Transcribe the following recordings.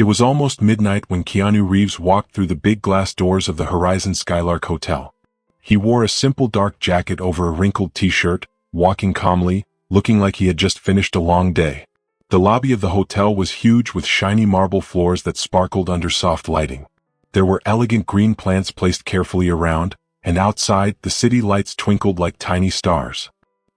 It was almost midnight when Keanu Reeves walked through the big glass doors of the Horizon Skylark Hotel. He wore a simple dark jacket over a wrinkled t-shirt, walking calmly, looking like he had just finished a long day. The lobby of the hotel was huge with shiny marble floors that sparkled under soft lighting. There were elegant green plants placed carefully around, and outside, the city lights twinkled like tiny stars.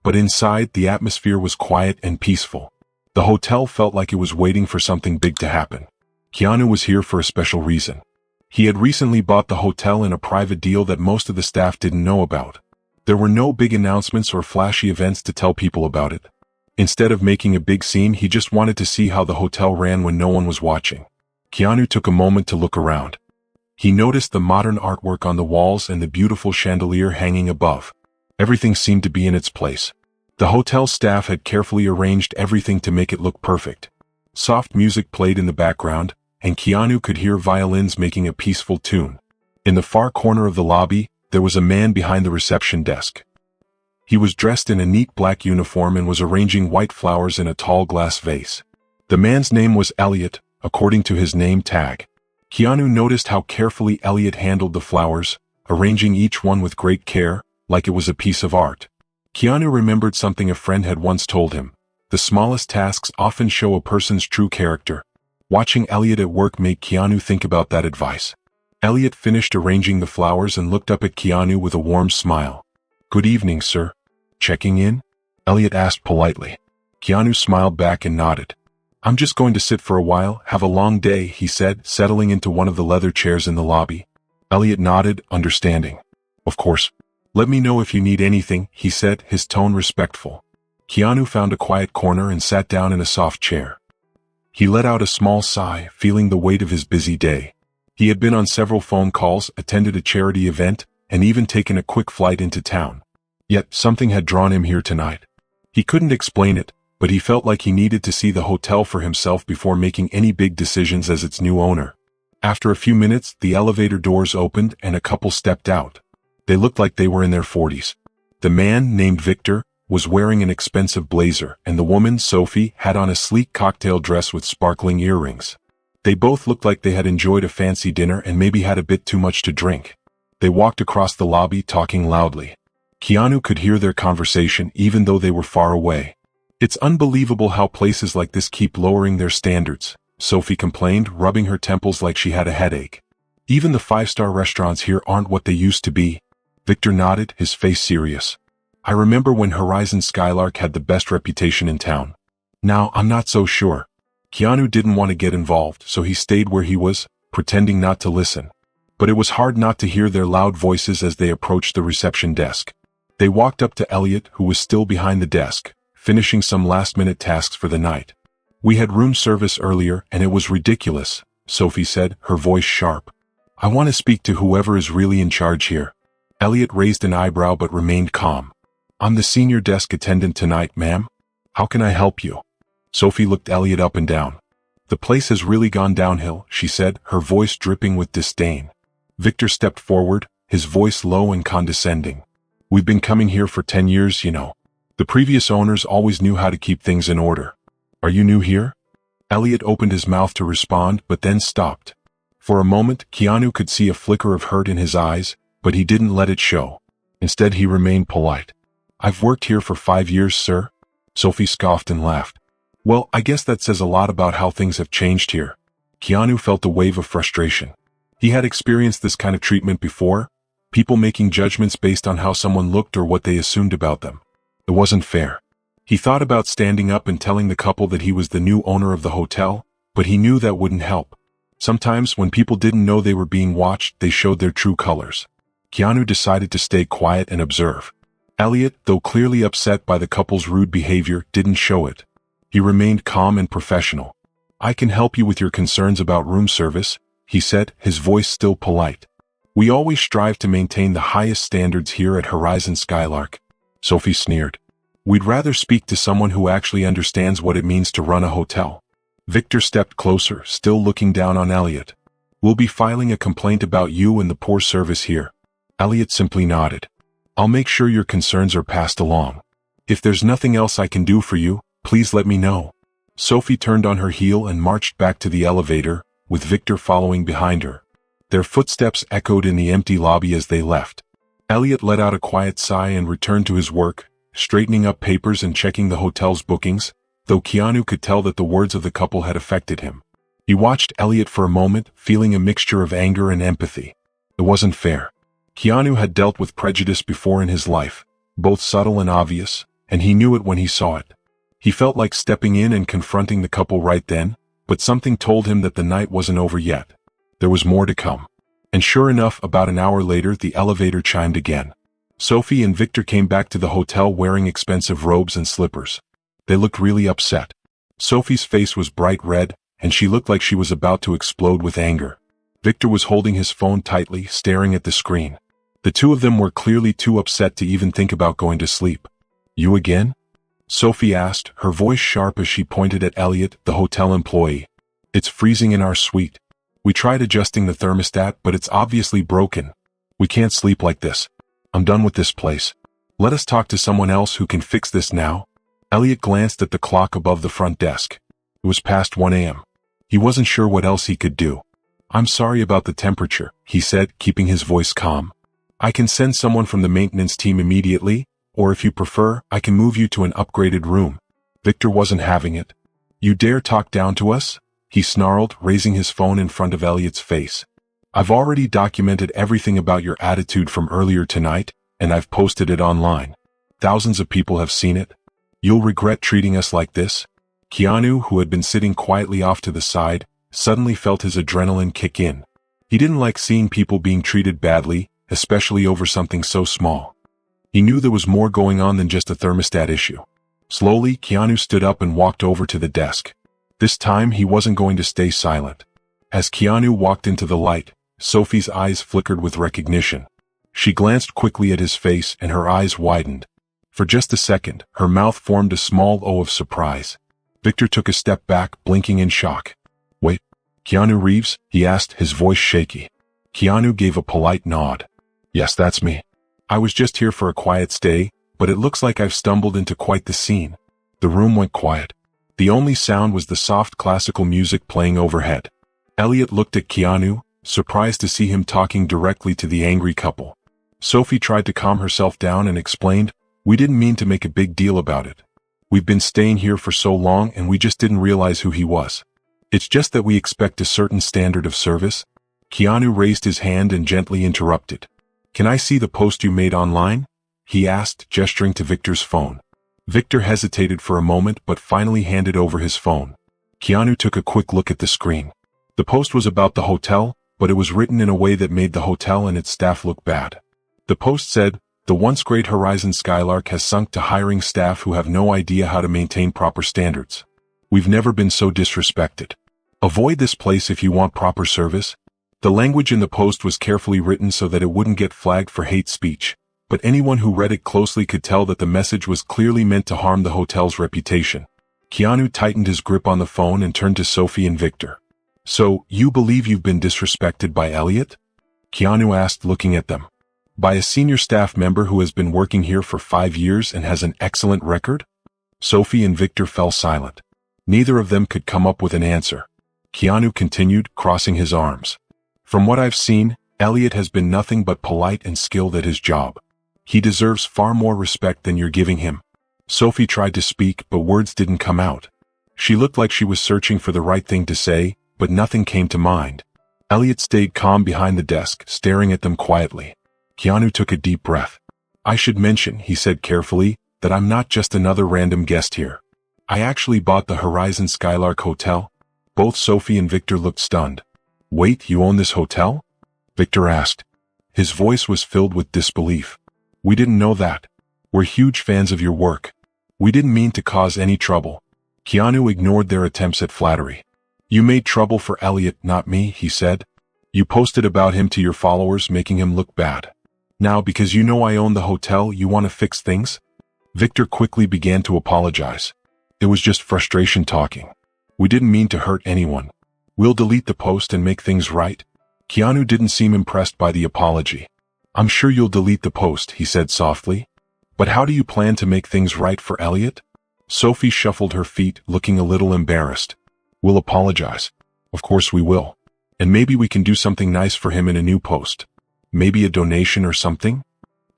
But inside, the atmosphere was quiet and peaceful. The hotel felt like it was waiting for something big to happen. Keanu was here for a special reason. He had recently bought the hotel in a private deal that most of the staff didn't know about. There were no big announcements or flashy events to tell people about it. Instead of making a big scene, he just wanted to see how the hotel ran when no one was watching. Keanu took a moment to look around. He noticed the modern artwork on the walls and the beautiful chandelier hanging above. Everything seemed to be in its place. The hotel staff had carefully arranged everything to make it look perfect. Soft music played in the background, and Keanu could hear violins making a peaceful tune. In the far corner of the lobby, there was a man behind the reception desk. He was dressed in a neat black uniform and was arranging white flowers in a tall glass vase. The man's name was Elliot, according to his name tag. Keanu noticed how carefully Elliot handled the flowers, arranging each one with great care, like it was a piece of art. Keanu remembered something a friend had once told him. The smallest tasks often show a person's true character. Watching Elliot at work made Keanu think about that advice. Elliot finished arranging the flowers and looked up at Keanu with a warm smile. "Good evening, sir. Checking in?" Elliot asked politely. Keanu smiled back and nodded. "I'm just going to sit for a while, have a long day," he said, settling into one of the leather chairs in the lobby. Elliot nodded, understanding. "Of course. Let me know if you need anything," he said, his tone respectful. Keanu found a quiet corner and sat down in a soft chair. He let out a small sigh, feeling the weight of his busy day. He had been on several phone calls, attended a charity event, and even taken a quick flight into town. Yet something had drawn him here tonight. He couldn't explain it, but he felt like he needed to see the hotel for himself before making any big decisions as its new owner. After a few minutes, the elevator doors opened and a couple stepped out. They looked like they were in their 40s. The man, named Victor, was wearing an expensive blazer, and the woman, Sophie, had on a sleek cocktail dress with sparkling earrings. They both looked like they had enjoyed a fancy dinner and maybe had a bit too much to drink. They walked across the lobby talking loudly. Keanu could hear their conversation even though they were far away. "It's unbelievable how places like this keep lowering their standards," Sophie complained, rubbing her temples like she had a headache. "Even the five-star restaurants here aren't what they used to be." Victor nodded, his face serious. "I remember when Horizon Skylark had the best reputation in town. Now, I'm not so sure." Keanu didn't want to get involved, so he stayed where he was, pretending not to listen. But it was hard not to hear their loud voices as they approached the reception desk. They walked up to Elliot, who was still behind the desk, finishing some last-minute tasks for the night. "We had room service earlier, and it was ridiculous," Sophie said, her voice sharp. "I want to speak to whoever is really in charge here." Elliot raised an eyebrow but remained calm. "I'm the senior desk attendant tonight, ma'am. How can I help you?" Sophie looked Elliot up and down. "The place has really gone downhill," she said, her voice dripping with disdain. Victor stepped forward, his voice low and condescending. "We've been coming here for 10 years, you know. The previous owners always knew how to keep things in order. Are you new here?" Elliot opened his mouth to respond but then stopped. For a moment, Keanu could see a flicker of hurt in his eyes, but he didn't let it show. Instead, he remained polite. "I've worked here for 5 years, sir." Sophie scoffed and laughed. "Well, I guess that says a lot about how things have changed here." Keanu felt a wave of frustration. He had experienced this kind of treatment before, people making judgments based on how someone looked or what they assumed about them. It wasn't fair. He thought about standing up and telling the couple that he was the new owner of the hotel, but he knew that wouldn't help. Sometimes, when people didn't know they were being watched, they showed their true colors. Keanu decided to stay quiet and observe. Elliot, though clearly upset by the couple's rude behavior, didn't show it. He remained calm and professional. "I can help you with your concerns about room service," he said, his voice still polite. "We always strive to maintain the highest standards here at Horizon Skylark." Sophie sneered. "We'd rather speak to someone who actually understands what it means to run a hotel." Victor stepped closer, still looking down on Elliot. "We'll be filing a complaint about you and the poor service here." Elliot simply nodded. "I'll make sure your concerns are passed along. If there's nothing else I can do for you, please let me know." Sophie turned on her heel and marched back to the elevator, with Victor following behind her. Their footsteps echoed in the empty lobby as they left. Elliot let out a quiet sigh and returned to his work, straightening up papers and checking the hotel's bookings, though Keanu could tell that the words of the couple had affected him. He watched Elliot for a moment, feeling a mixture of anger and empathy. It wasn't fair. Keanu had dealt with prejudice before in his life, both subtle and obvious, and he knew it when he saw it. He felt like stepping in and confronting the couple right then, but something told him that the night wasn't over yet. There was more to come. And sure enough, about an hour later, the elevator chimed again. Sophie and Victor came back to the hotel wearing expensive robes and slippers. They looked really upset. Sophie's face was bright red, and she looked like she was about to explode with anger. Victor was holding his phone tightly, staring at the screen. The two of them were clearly too upset to even think about going to sleep. "You again?" Sophie asked, her voice sharp as she pointed at Elliot, the hotel employee. "It's freezing in our suite. We tried adjusting the thermostat, but it's obviously broken. We can't sleep like this. I'm done with this place. Let us talk to someone else who can fix this now." Elliot glanced at the clock above the front desk. It was past 1 a.m. He wasn't sure what else he could do. "I'm sorry about the temperature," he said, keeping his voice calm. "I can send someone from the maintenance team immediately, or if you prefer, I can move you to an upgraded room." Victor wasn't having it. "You dare talk down to us?" he snarled, raising his phone in front of Elliot's face. "I've already documented everything about your attitude from earlier tonight, and I've posted it online. Thousands of people have seen it. You'll regret treating us like this." Keanu, who had been sitting quietly off to the side, suddenly felt his adrenaline kick in. He didn't like seeing people being treated badly, especially over something so small. He knew there was more going on than just a thermostat issue. Slowly, Keanu stood up and walked over to the desk. This time, he wasn't going to stay silent. As Keanu walked into the light, Sophie's eyes flickered with recognition. She glanced quickly at his face and her eyes widened. For just a second, her mouth formed a small O of surprise. Victor took a step back, blinking in shock. "Wait, Keanu Reeves?" he asked, his voice shaky. Keanu gave a polite nod. "Yes, that's me. I was just here for a quiet stay, but it looks like I've stumbled into quite the scene." The room went quiet. The only sound was the soft classical music playing overhead. Elliot looked at Keanu, surprised to see him talking directly to the angry couple. Sophie tried to calm herself down and explained, "We didn't mean to make a big deal about it. We've been staying here for so long and we just didn't realize who he was. It's just that we expect a certain standard of service." Keanu raised his hand and gently interrupted. "Can I see the post you made online?" he asked, gesturing to Victor's phone. Victor hesitated for a moment but finally handed over his phone. Keanu took a quick look at the screen. The post was about the hotel, but it was written in a way that made the hotel and its staff look bad. The post said, "The once great Horizon Skylark has sunk to hiring staff who have no idea how to maintain proper standards. We've never been so disrespected. Avoid this place if you want proper service." The language in the post was carefully written so that it wouldn't get flagged for hate speech, but anyone who read it closely could tell that the message was clearly meant to harm the hotel's reputation. Keanu tightened his grip on the phone and turned to Sophie and Victor. "So, you believe you've been disrespected by Elliot?" Keanu asked, looking at them. "By a senior staff member who has been working here for 5 years and has an excellent record?" Sophie and Victor fell silent. Neither of them could come up with an answer. Keanu continued, crossing his arms. "From what I've seen, Elliot has been nothing but polite and skilled at his job. He deserves far more respect than you're giving him." Sophie tried to speak, but words didn't come out. She looked like she was searching for the right thing to say, but nothing came to mind. Elliot stayed calm behind the desk, staring at them quietly. Keanu took a deep breath. "I should mention," he said carefully, "that I'm not just another random guest here. I actually bought the Horizon Skylark Hotel." Both Sophie and Victor looked stunned. "Wait, you own this hotel?" Victor asked. His voice was filled with disbelief. "We didn't know that. We're huge fans of your work. We didn't mean to cause any trouble." Keanu ignored their attempts at flattery. "You made trouble for Elliot, not me," he said. "You posted about him to your followers, making him look bad. Now, because you know I own the hotel, you want to fix things?" Victor quickly began to apologize. "It was just frustration talking. We didn't mean to hurt anyone. We'll delete the post and make things right." Keanu didn't seem impressed by the apology. "I'm sure you'll delete the post," he said softly. "But how do you plan to make things right for Elliot?" Sophie shuffled her feet, looking a little embarrassed. "We'll apologize. Of course we will. And maybe we can do something nice for him in a new post. Maybe a donation or something?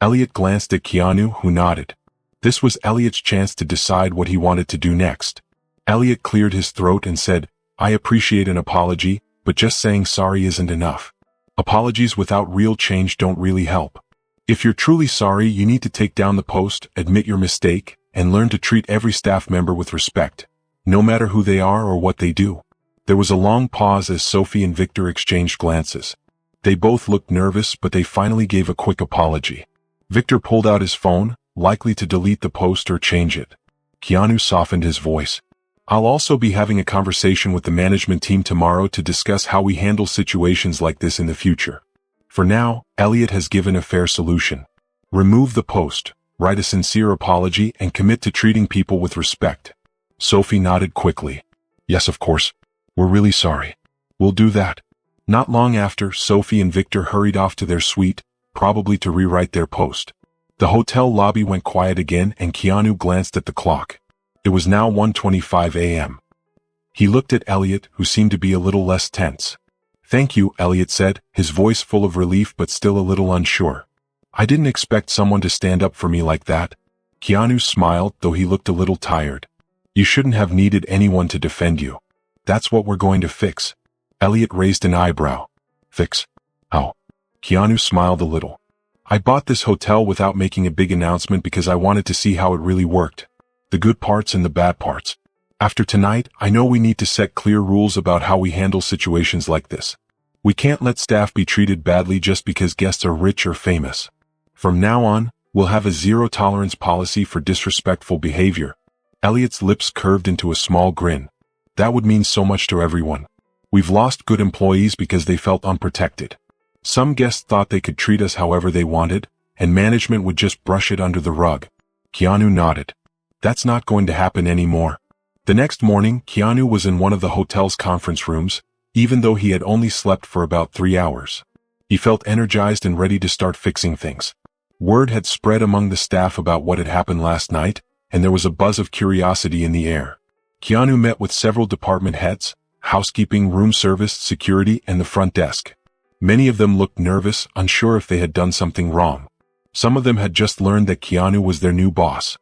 Elliot glanced at Keanu, who nodded. This was Elliot's chance to decide what he wanted to do next. Elliot cleared his throat and said, I appreciate an apology, but just saying sorry isn't enough. Apologies without real change don't really help. If you're truly sorry, you need to take down the post, admit your mistake, and learn to treat every staff member with respect, no matter who they are or what they do. There was a long pause as Sophie and Victor exchanged glances. They both looked nervous, but they finally gave a quick apology. Victor pulled out his phone, likely to delete the post or change it. Keanu softened his voice. I'll also be having a conversation with the management team tomorrow to discuss how we handle situations like this in the future. For now, Elliot has given a fair solution. Remove the post, write a sincere apology, and commit to treating people with respect. Sophie nodded quickly. Yes, of course. We're really sorry. We'll do that. Not long after, Sophie and Victor hurried off to their suite, probably to rewrite their post. The hotel lobby went quiet again and Keanu glanced at the clock. It was now 1:25 a.m. He looked at Elliot, who seemed to be a little less tense. Thank you, Elliot said, his voice full of relief but still a little unsure. I didn't expect someone to stand up for me like that. Keanu smiled, though he looked a little tired. You shouldn't have needed anyone to defend you. That's what we're going to fix. Elliot raised an eyebrow. Fix? How? Keanu smiled a little. I bought this hotel without making a big announcement because I wanted to see how it really worked. The good parts and the bad parts. After tonight, I know we need to set clear rules about how we handle situations like this. We can't let staff be treated badly just because guests are rich or famous. From now on, we'll have a zero-tolerance policy for disrespectful behavior. Elliot's lips curved into a small grin. That would mean so much to everyone. We've lost good employees because they felt unprotected. Some guests thought they could treat us however they wanted, and management would just brush it under the rug. Keanu nodded. That's not going to happen anymore. The next morning, Keanu was in one of the hotel's conference rooms, even though he had only slept for about 3 hours. He felt energized and ready to start fixing things. Word had spread among the staff about what had happened last night, and there was a buzz of curiosity in the air. Keanu met with several department heads, housekeeping, room service, security, and the front desk. Many of them looked nervous, unsure if they had done something wrong. Some of them had just learned that Keanu was their new boss.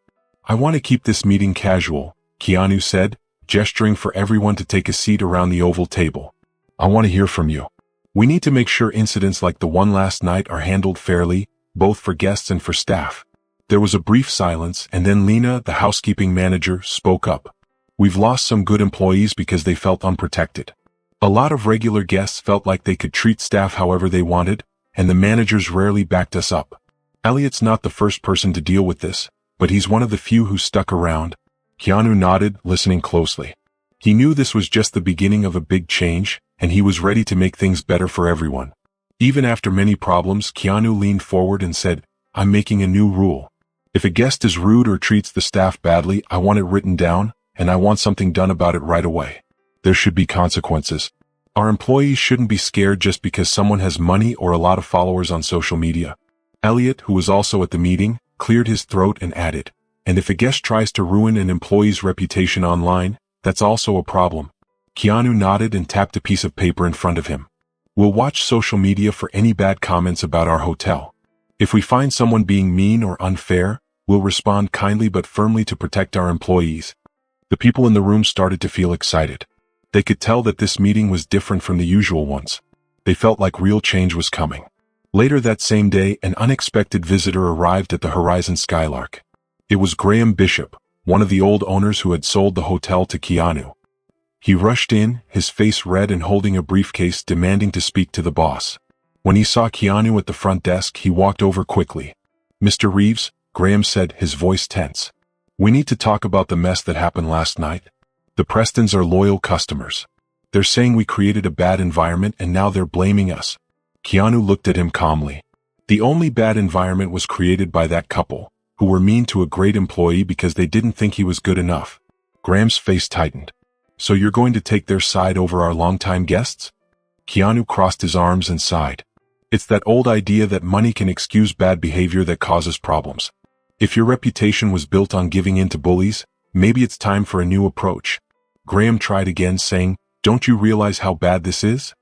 I want to keep this meeting casual, Keanu said, gesturing for everyone to take a seat around the oval table. I want to hear from you. We need to make sure incidents like the one last night are handled fairly, both for guests and for staff. There was a brief silence, and then Lena, the housekeeping manager, spoke up. We've lost some good employees because they felt unprotected. A lot of regular guests felt like they could treat staff however they wanted, and the managers rarely backed us up. Elliot's not the first person to deal with this, but he's one of the few who stuck around. Keanu nodded, listening closely. He knew this was just the beginning of a big change, and he was ready to make things better for everyone. Even after many problems, Keanu leaned forward and said, I'm making a new rule. If a guest is rude or treats the staff badly, I want it written down, and I want something done about it right away. There should be consequences. Our employees shouldn't be scared just because someone has money or a lot of followers on social media. Elliot, who was also at the meeting, cleared his throat and added, and if a guest tries to ruin an employee's reputation online, that's also a problem. Keanu nodded and tapped a piece of paper in front of him. We'll watch social media for any bad comments about our hotel. If we find someone being mean or unfair, we'll respond kindly but firmly to protect our employees. The people in the room started to feel excited. They could tell that this meeting was different from the usual ones. They felt like real change was coming. Later that same day, an unexpected visitor arrived at the Horizon Skylark. It was Graham Bishop, one of the old owners who had sold the hotel to Keanu. He rushed in, his face red and holding a briefcase, demanding to speak to the boss. When he saw Keanu at the front desk, he walked over quickly. Mr. Reeves, Graham said, his voice tense. We need to talk about the mess that happened last night. The Prestons are loyal customers. They're saying we created a bad environment and now they're blaming us. Keanu looked at him calmly. The only bad environment was created by that couple, who were mean to a great employee because they didn't think he was good enough. Graham's face tightened. So you're going to take their side over our longtime guests? Keanu crossed his arms and sighed. It's that old idea that money can excuse bad behavior that causes problems. If your reputation was built on giving in to bullies, maybe it's time for a new approach. Graham tried again, saying, Don't you realize how bad this is?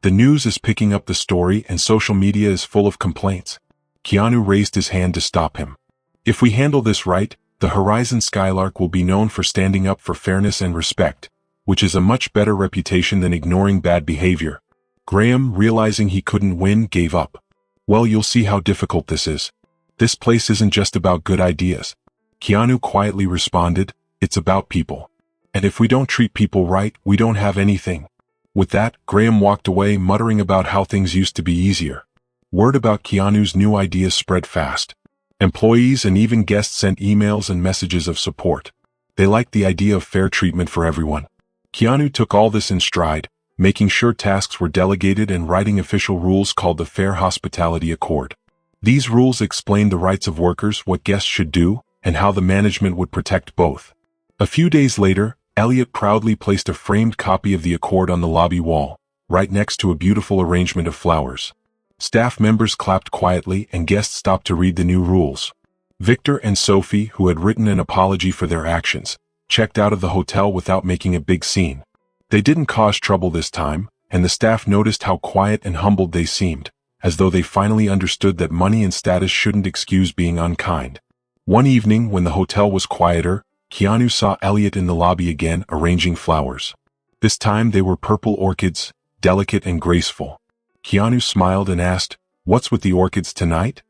The news is picking up the story and social media is full of complaints. Keanu raised his hand to stop him. If we handle this right, the Horizon Skylark will be known for standing up for fairness and respect, which is a much better reputation than ignoring bad behavior. Graham, realizing he couldn't win, gave up. Well, you'll see how difficult this is. This place isn't just about good ideas. Keanu quietly responded, it's about people. And if we don't treat people right, we don't have anything. With that, Graham walked away, muttering about how things used to be easier. Word about Keanu's new ideas spread fast. Employees and even guests sent emails and messages of support. They liked the idea of fair treatment for everyone. Keanu took all this in stride, making sure tasks were delegated and writing official rules called the Fair Hospitality Accord. These rules explained the rights of workers, what guests should do, and how the management would protect both. A few days later, Elliot proudly placed a framed copy of the accord on the lobby wall, right next to a beautiful arrangement of flowers. Staff members clapped quietly and guests stopped to read the new rules. Victor and Sophie, who had written an apology for their actions, checked out of the hotel without making a big scene. They didn't cause trouble this time, and the staff noticed how quiet and humbled they seemed, as though they finally understood that money and status shouldn't excuse being unkind. One evening, when the hotel was quieter, Keanu saw Elliot in the lobby again, arranging flowers. This time they were purple orchids, delicate and graceful. Keanu smiled and asked, "What's with the orchids tonight?"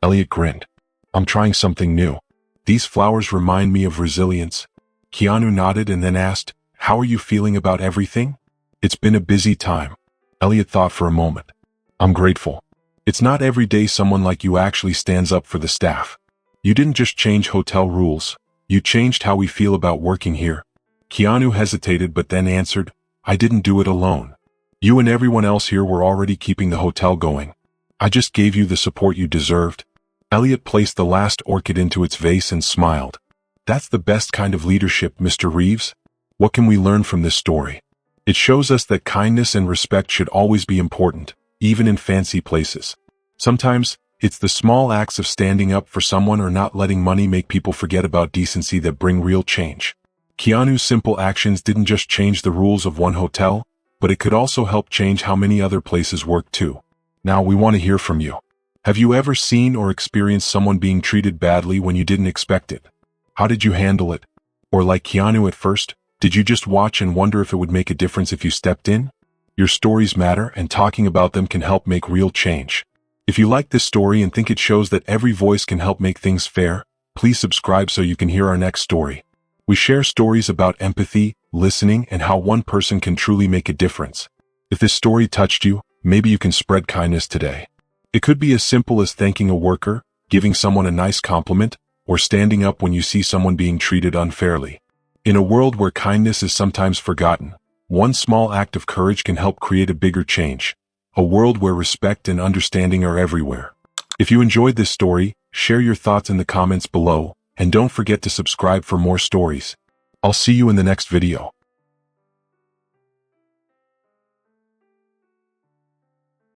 Elliot grinned. "I'm trying something new. These flowers remind me of resilience." Keanu nodded and then asked, "How are you feeling about everything?" "It's been a busy time." Elliot thought for a moment. "I'm grateful. It's not every day someone like you actually stands up for the staff. You didn't just change hotel rules, you changed how we feel about working here." Keanu hesitated but then answered, "I didn't do it alone. You and everyone else here were already keeping the hotel going. I just gave you the support you deserved." Elliot placed the last orchid into its vase and smiled. "That's the best kind of leadership, Mr. Reeves. What can we learn from this story? It shows us that kindness and respect should always be important, even in fancy places. Sometimes, it's the small acts of standing up for someone or not letting money make people forget about decency that bring real change." Keanu's simple actions didn't just change the rules of one hotel, but it could also help change how many other places work too. Now we want to hear from you. Have you ever seen or experienced someone being treated badly when you didn't expect it? How did you handle it? Or like Keanu at first, did you just watch and wonder if it would make a difference if you stepped in? Your stories matter, and talking about them can help make real change. If you like this story and think it shows that every voice can help make things fair, please subscribe so you can hear our next story. We share stories about empathy, listening, and how one person can truly make a difference. If this story touched you, maybe you can spread kindness today. It could be as simple as thanking a worker, giving someone a nice compliment, or standing up when you see someone being treated unfairly. In a world where kindness is sometimes forgotten, one small act of courage can help create a bigger change. A world where respect and understanding are everywhere. If you enjoyed this story, share your thoughts in the comments below, and don't forget to subscribe for more stories. I'll see you in the next video.